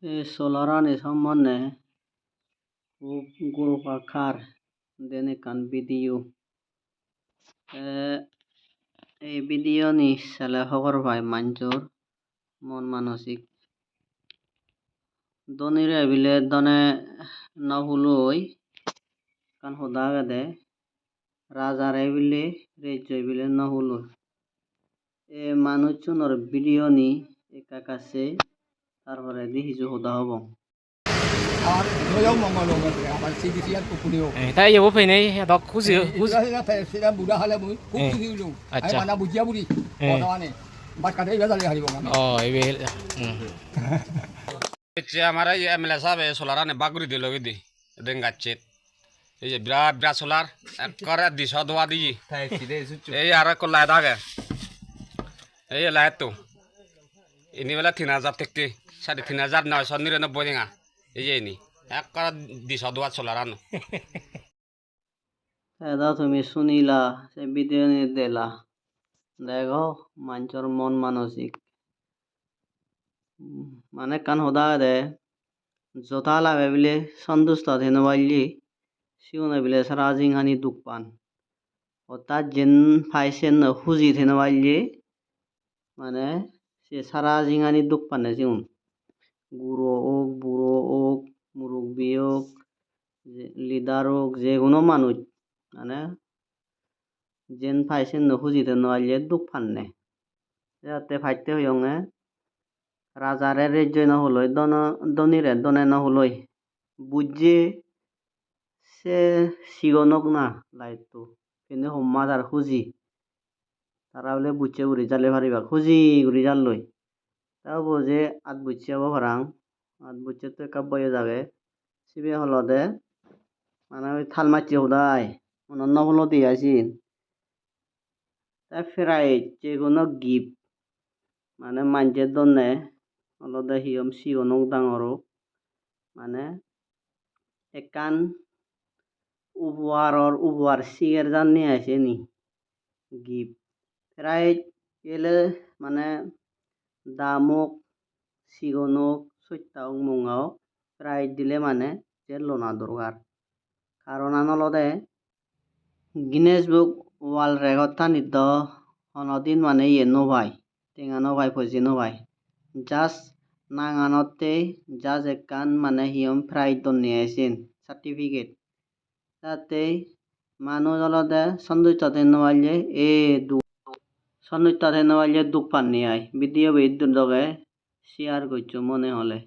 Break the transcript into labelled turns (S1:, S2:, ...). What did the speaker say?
S1: এই solarani সম্বন্ধে খুব গুরুত্বাকার den ekkan video এই video ni sele hogor pai manjor mon manosik donire ebile done nohuloi ekkan hoda agede rajar ebile rejjo ebile nohuloi এই manucchunor video ni ekka ekka sei tarporedi hiju hoda hobong
S2: তাই যাব ফেনে দক খুশি আচ্ছা ও এবে
S3: আমার এই এমএলএ সাহেব সোলারানে বাগুরি দিল দি দেঙ্গাচ্ছে এই যে বিরাট বিরাট সোলার করে দিশ দোয়া দিই এই আর কল্লায় থাকে এই লাইট তো ইনি বেলা 3000 থেকে 3999 দিঙা এই যে ইনি এক করে দিশ দোয়া সোলারানো
S1: দাদা তুমি শুনিলা সে ভিডিও নি দেলা দেখো manchor mon manosik মানে কান হোদা দে জোতা লাভে বিলে সন্তুষ্ট হেন বাইলি সিউনে বিলে সারা জিংহানি দুঃখ পান ও তার যেন ফাইসেন হুজি হেন বাইলি মানে সে সারা জিংহানি দুঃখ পানে সিউন গুরু হোক বুড়ো হোক মুরব্বী হোক লিডার হোক যে কোনো মানুষ মানে যেন ফাইসেন হুজি হেন বাইলি দুঃখ পাননে যাতে ফাইতে হইয়ঙে রাজারে রেজয় নহলই দনিরে দনে নহলই বুঝে সে সিগনক না লাইতো কিন্তু হম্মাদার খুঁজি তারা বলে বুঝছে উড়ি জালে পারিবা খুঁজি উড়ি জাল লই তাও বোঝে আত বুঝছে আবো ভারাং আত বুঝছে তো কাব্বয়ে যাবে সিবে হলদে মানে ওই থাল মারছি হোদায় অনন্য হলো দিয়ে আসিন তা ফেরাই যে কোনো গিফট মানে মাঞ্জের দন্নে অলদে হিয়ম সিগনক ডাঙরক মানে একান উপহার সিগের জান নিয়ে আসে নি গিফট প্রায় এলে মানে দামক সিগনক সত্যাওক মঙাওক প্রায় দিলে মানে যে লোনা দরকার কারণ আনলদে গিনেস বুক ওয়ার্ল্ড রেকর্ড থানিত অনদিন মানে ইয়ে নোভাই টেঙা নোভাই ফজি নোভাই জাস্ট নাঙানতে জাস্ট একখান মানে হিয়ম প্রাইজ দন্নি আইসেন সার্টিফিকেট তাতে মানুষ অলদে সন্তুষ্ট থেন পারলে সন্তুষ্ট থেন পারলে দুঃখ পাননি আই ভিডিও বেদ দগে শেয়ার করছো মনে হলে